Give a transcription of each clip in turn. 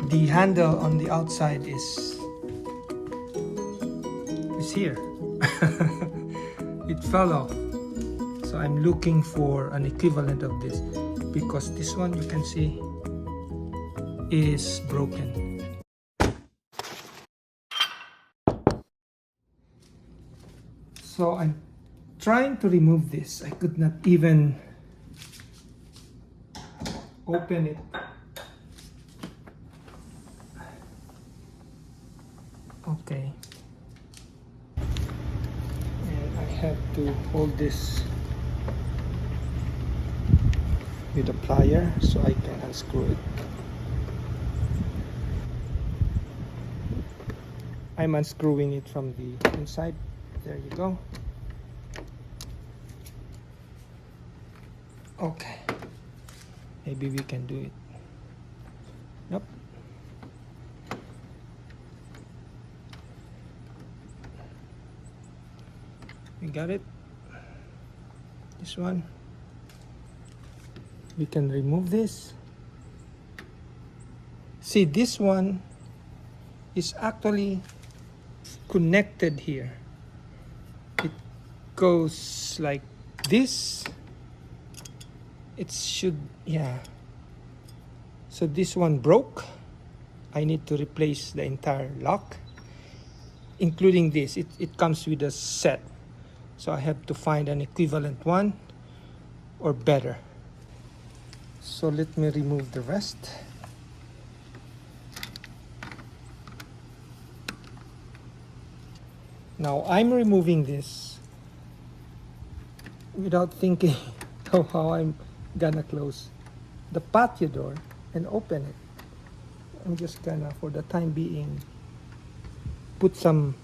the handle on the outside is here. It fell off, so I'm looking for an equivalent of this, because this one you can see is broken. So I'm trying to remove this. I could not even open it. Okay. And I have to hold this with a plier so I can unscrew it. I'm unscrewing it from the inside. There you go. Okay. Maybe we can do it. Nope. We got it. This one. We can remove this. See, this one is actually connected here. It goes like this. It should, yeah. So this one broke. I need to replace the entire lock, including this. It comes with a set. So I have to find an equivalent one or better. So let me remove the rest. Now I'm removing this without thinking of how I'm gonna close the patio door and open it. I'm just gonna, for the time being, put some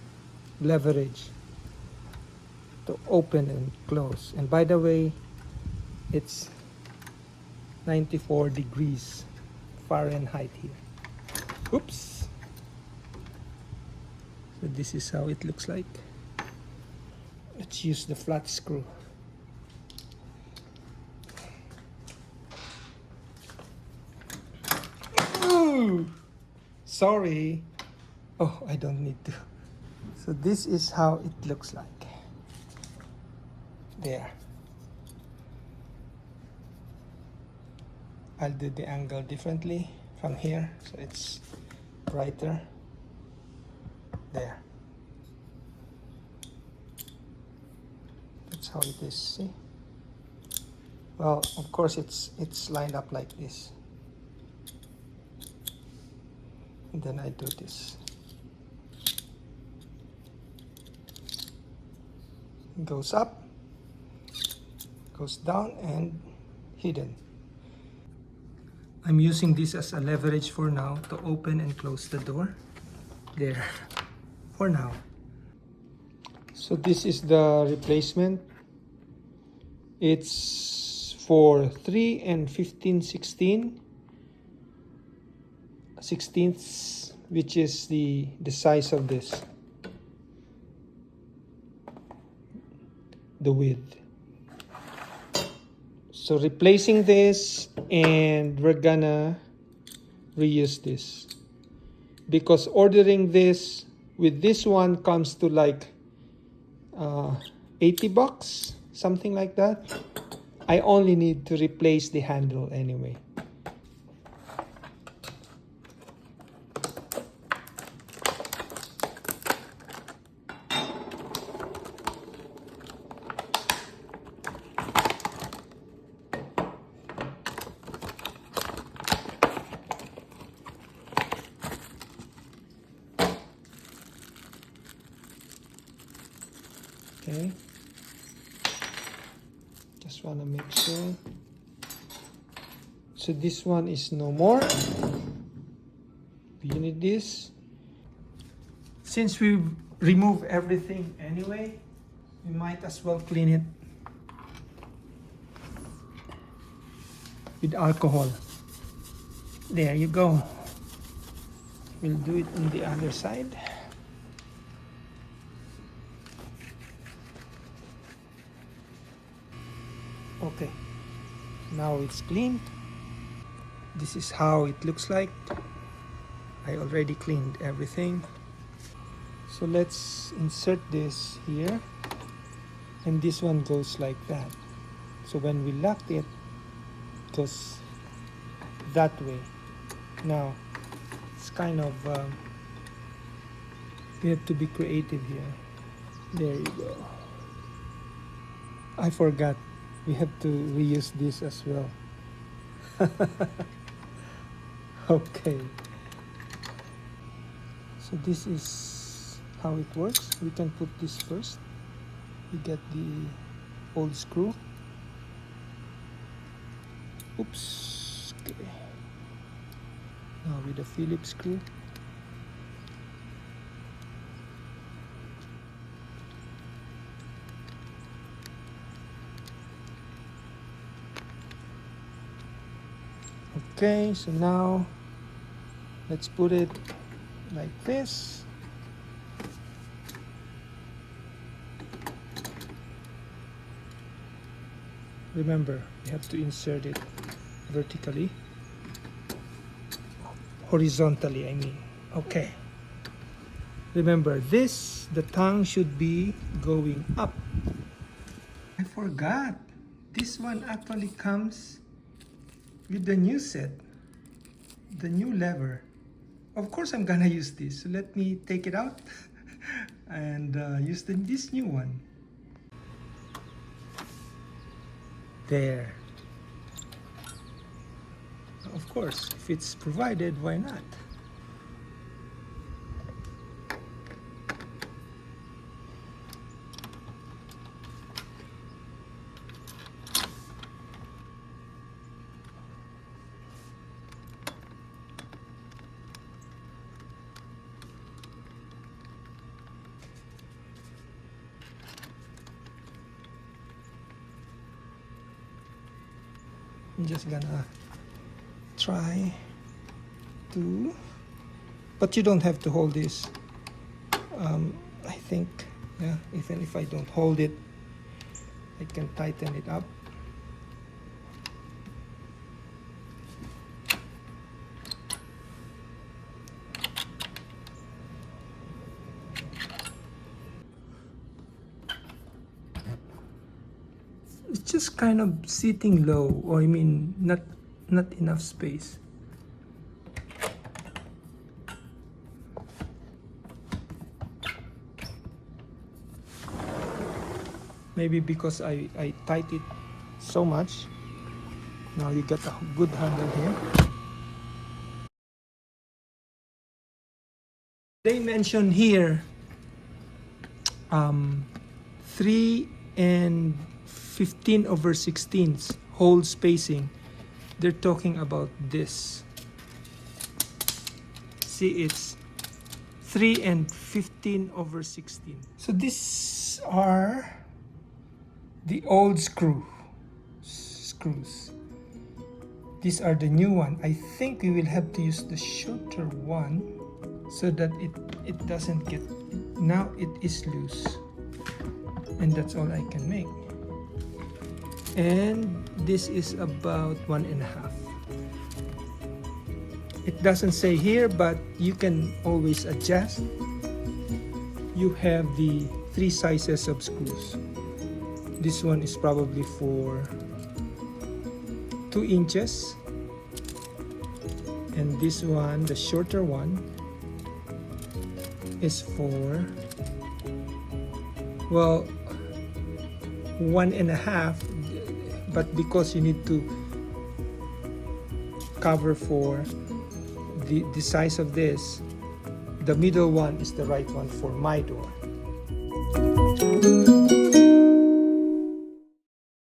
leverage to open and close. And by the way, it's 94 degrees Fahrenheit here. Oops. So this is how it looks like. Let's use the flat screw. Ooh, sorry. Oh, I don't need to. So this is how it looks like. There. I'll do the angle differently from here, so it's brighter. There. That's how it is, see? Well, of course it's lined up like this. And then I do this. It goes up, goes down, and hidden. I'm using this as a leverage for now to open and close the door. There. For now. So this is the replacement. It's for 3 and 15/16 16ths, which is the size of this, the width. So replacing this, and we're gonna reuse this, because ordering this with this one comes to like 80 bucks, something like that. I only need to replace the handle anyway. Okay, just want to make sure. So this one is no more. You need this. Since we remove everything anyway, we might as well clean it with alcohol. There you go. We'll do it on the other side. Okay, now it's clean. This is how it looks like. I already cleaned everything. So let's insert this here, and this one goes like that. So when we lock it, it goes that way. Now it's kind of we have to be creative here. There you go. I forgot we have to reuse this as well. Okay, so this is how it works. We can put this first. We get the old screw. Oops. Okay, now with the Phillips screw. Okay, so now let's put it like this. Remember, you have to insert it vertically, horizontally, I mean. Okay. Remember, the tongue should be going up. I forgot. This one actually comes with the new set, the new lever. Of course I'm gonna use this, so let me take it out and use this new one. There. Of course, if it's provided, why not? I'm just gonna try to, but you don't have to hold this. I think, yeah, even if I don't hold it, I can tighten it up. It's just kind of sitting low, or I mean, not enough space. Maybe because I tight it so much. Now you get a good handle here. They mention here 3 and 15/16 hole spacing. They're talking about this. See, it's 3 and 15/16. So these are the old screws. These are the new one. I think we will have to use the shorter one so that it doesn't get, now it is loose, and that's all I can make. And this is about 1.5. It doesn't say here, but you can always adjust. You have the 3 sizes of screws. This one is probably for 2 inches, and this one, the shorter one, is for, well, 1.5, but because you need to cover for the size of this, the middle one is the right one for my door.